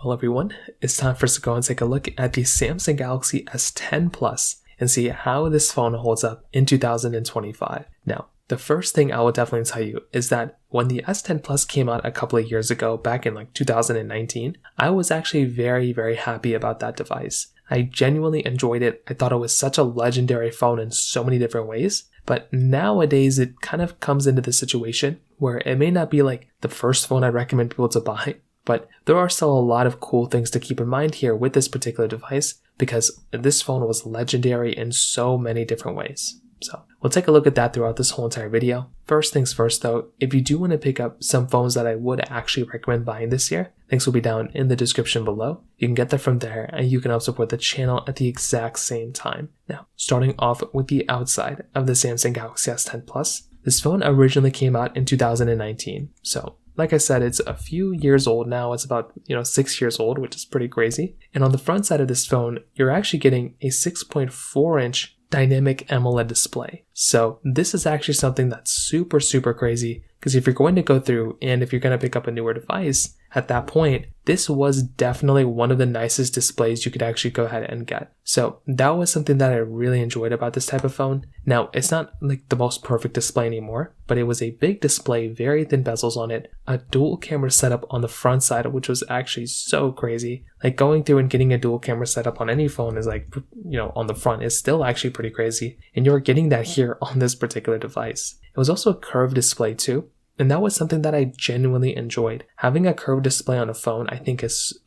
Well everyone, it's time for us to go and take a look at the Samsung Galaxy S10 Plus and see how this phone holds up in 2025. Now, the first thing I will definitely tell you is that when the S10 Plus came out a couple of years ago, back in 2019, I was actually very happy about that device. I genuinely enjoyed it. I thought it was such a legendary phone in so many different ways. But nowadays, it kind of comes into the situation where it may not be like the first phone I'd recommend people to buy, but there are still a lot of cool things to keep in mind here with this particular device because this phone was legendary in so many different ways. So we'll take a look at that throughout this whole entire video. First things first though, if you do want to pick up some phones that I would actually recommend buying this year, links will be down in the description below. You can get them from there and you can help support the channel at the exact same time. Now, starting off with the outside of the Samsung Galaxy S10 Plus, this phone originally came out in 2019. So like I said, it's a few years old now. It's about 6 years old, which is pretty crazy. And on the front side of this phone, you're actually getting a 6.4-inch dynamic AMOLED display. So this is actually something that's super crazy because if you're going to go through and if you're going to pick up a newer device, at that point, this was definitely one of the nicest displays you could actually go ahead and get. So that was something that I really enjoyed about this type of phone. Now, it's not like the most perfect display anymore, but it was a big display, very thin bezels on it, a dual camera setup on the front side, which was actually so crazy. Like going through and getting a dual camera setup on any phone is like, on the front is still actually pretty crazy. And you're getting that here on this particular device. It was also a curved display too. And that was something that I genuinely enjoyed. Having a curved display on a phone, I think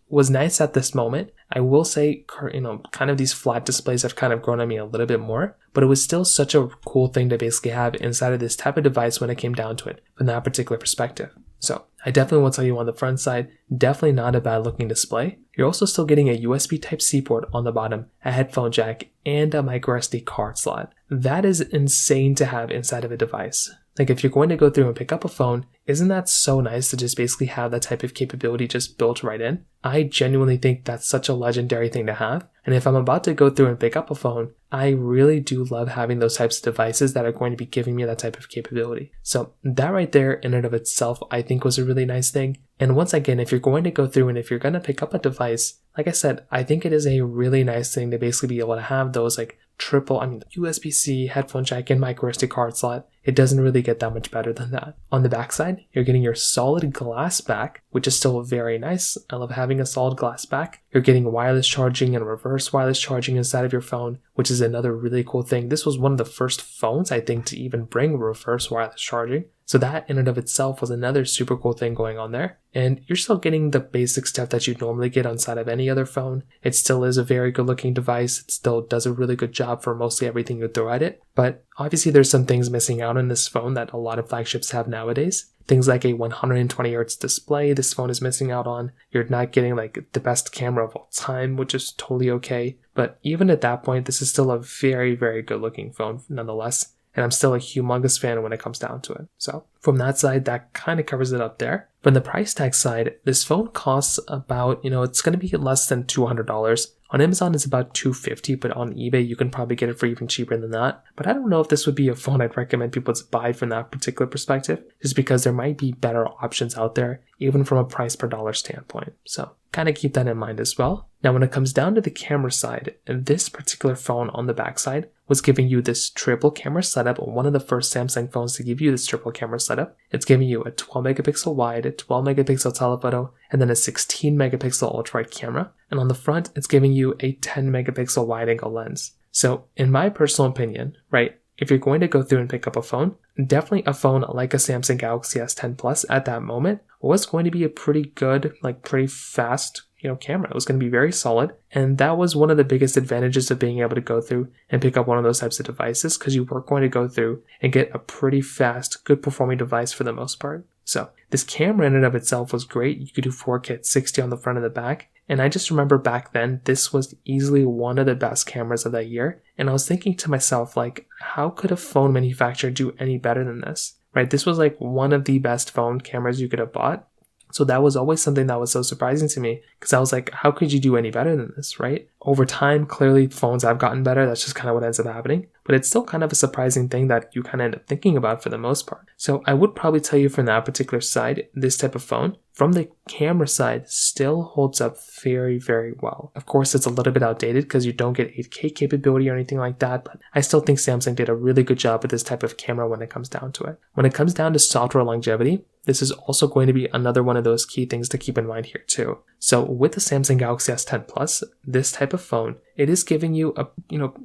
was nice at this moment. I will say, kind of these flat displays have kind of grown on me a little bit more, but it was still such a cool thing to basically have inside of this type of device when it came down to it from that particular perspective. So I definitely will tell you on the front side, definitely not a bad looking display. You're also still getting a USB Type-C port on the bottom, a headphone jack, and a microSD card slot. That is insane to have inside of a device. Like if you're going to go through and pick up a phone, isn't that so nice to just basically have that type of capability just built right in? I genuinely think that's such a legendary thing to have. And if I'm about to go through and pick up a phone, I really do love having those types of devices that are going to be giving me that type of capability. So that right there in and of itself, I think was a really nice thing. And once again, if you're going to go through and if you're going to pick up a device, like I said, I think it is a really nice thing to basically be able to have those USB-C, headphone jack, and microSD card slot. It doesn't really get that much better than that. On the back side, you're getting your solid glass back, which is still very nice. I love having a solid glass back. You're getting wireless charging and reverse wireless charging inside of your phone, which is another really cool thing. This was one of the first phones, I think, to even bring reverse wireless charging. So that in and of itself was another super cool thing going on there. And you're still getting the basic stuff that you normally get on side of any other phone. It still is a very good looking device. It still does a really good job for mostly everything you throw at it. But obviously there's some things missing out on this phone that a lot of flagships have nowadays. Things like a 120Hz display this phone is missing out on. You're not getting the best camera of all time, which is totally okay. But even at that point, this is still a very good looking phone nonetheless. And I'm still a humongous fan when it comes down to it. So from that side, that kind of covers it up there. From the price tag side, this phone costs about, it's going to be less than $200. On Amazon, it's about $250, but on eBay, you can probably get it for even cheaper than that. But I don't know if this would be a phone I'd recommend people to buy from that particular perspective, just because there might be better options out there, even from a price per dollar standpoint. So kind of keep that in mind as well. Now, when it comes down to the camera side, this particular phone on the backside was giving you this triple camera setup, one of the first Samsung phones to give you this triple camera setup. It's giving you a 12 megapixel wide, a 12 megapixel telephoto, and then a 16 megapixel ultra wide camera. And on the front, it's giving you a 10 megapixel wide angle lens. So in my personal opinion, right, if you're going to go through and pick up a phone, definitely a phone like a Samsung Galaxy S10 Plus at that moment was going to be a pretty good, pretty fast, camera. It was going to be very solid. And that was one of the biggest advantages of being able to go through and pick up one of those types of devices because you were going to go through and get a pretty fast, good performing device for the most part. So this camera in and of itself was great. You could do 4K at 60 on the front and the back. And I just remember back then, this was easily one of the best cameras of that year. And I was thinking to myself, how could a phone manufacturer do any better than this? Right? This was one of the best phone cameras you could have bought. So that was always something that was so surprising to me because I was like, how could you do any better than this, right? Over time, clearly phones have gotten better. That's just kind of what ends up happening. But it's still kind of a surprising thing that you kind of end up thinking about for the most part. So I would probably tell you from that particular side, this type of phone from the camera side, still holds up very, very well. Of course, it's a little bit outdated because you don't get 8K capability or anything like that, but I still think Samsung did a really good job with this type of camera when it comes down to it. When it comes down to software longevity, this is also going to be another one of those key things to keep in mind here too. So with the Samsung Galaxy S10 Plus, this type of phone, it is giving you a,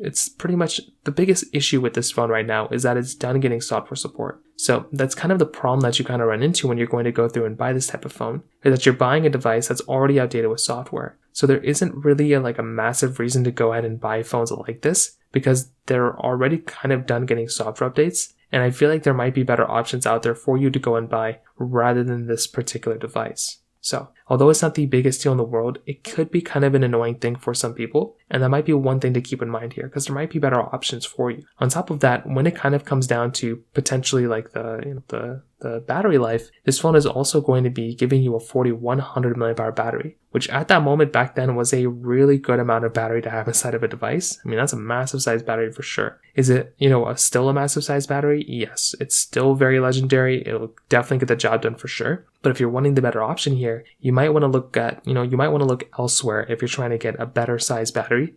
it's pretty much the biggest issue with this phone right now is that it's done getting software support. So that's kind of the problem that you kind of run into when you're going to go through and buy this type of phone, is that you're buying a device that's already outdated with software. So there isn't really a massive reason to go ahead and buy phones like this because they're already kind of done getting software updates. And I feel like there might be better options out there for you to go and buy rather than this particular device. So, although it's not the biggest deal in the world, it could be kind of an annoying thing for some people, and that might be one thing to keep in mind here, because there might be better options for you. On top of that, when it kind of comes down to potentially the battery life, this phone is also going to be giving you a 4100 mAh battery, which at that moment back then was a really good amount of battery to have inside of a device. I mean, that's a massive size battery for sure. Is it, still a massive size battery? Yes, it's still very legendary. It'll definitely get the job done for sure. But if you're wanting the better option here, you might want to look at, you might want to look elsewhere if you're trying to get a better size battery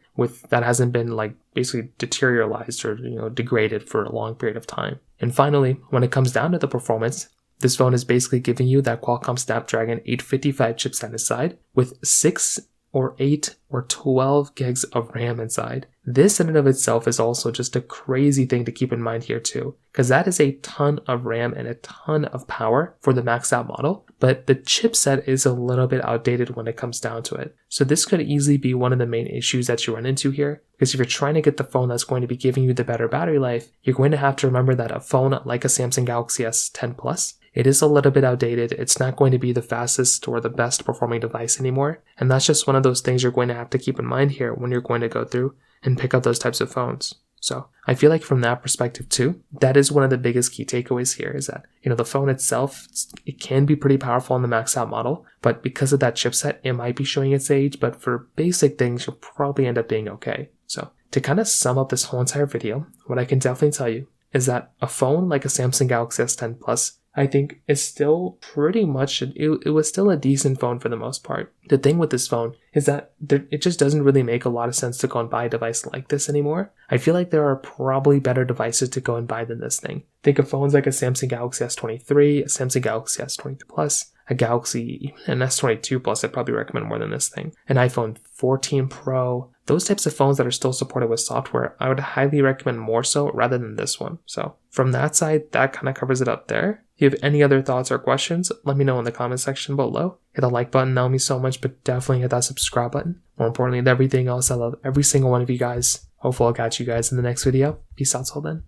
that hasn't been basically deteriorized or, degraded for a long period of time. And finally, when it comes down to the performance, this phone is basically giving you that Qualcomm Snapdragon 855 chipset inside with 6 or 8 or 12 gigs of RAM inside. This in and of itself is also just a crazy thing to keep in mind here too, because that is a ton of RAM and a ton of power for the maxed out model, but the chipset is a little bit outdated when it comes down to it. So this could easily be one of the main issues that you run into here, because if you're trying to get the phone that's going to be giving you the better battery life, you're going to have to remember that a phone like a Samsung Galaxy S10 Plus, it is a little bit outdated. It's not going to be the fastest or the best performing device anymore. And that's just one of those things you're going to have to keep in mind here when you're going to go through and pick up those types of phones. So I feel like from that perspective too, that is one of the biggest key takeaways here is that, the phone itself, it can be pretty powerful on the maxed out model, but because of that chipset, it might be showing its age, but for basic things, you'll probably end up being okay. So to kind of sum up this whole entire video, what I can definitely tell you is that a phone like a Samsung Galaxy S10 Plus, I think is still pretty much, it was still a decent phone for the most part. The thing with this phone is that it just doesn't really make a lot of sense to go and buy a device like this anymore. I feel like there are probably better devices to go and buy than this thing. Think of phones like a Samsung Galaxy S23, a Samsung Galaxy S22 Plus, a Galaxy, an S22 Plus I'd probably recommend more than this thing, an iPhone 14 Pro. Those types of phones that are still supported with software, I would highly recommend more so rather than this one. So from that side, that kind of covers it up there. If you have any other thoughts or questions, let me know in the comment section below. Hit the like button, that would mean so much, but definitely hit that subscribe button. More importantly than everything else, I love every single one of you guys. Hopefully I'll catch you guys in the next video. Peace out till then.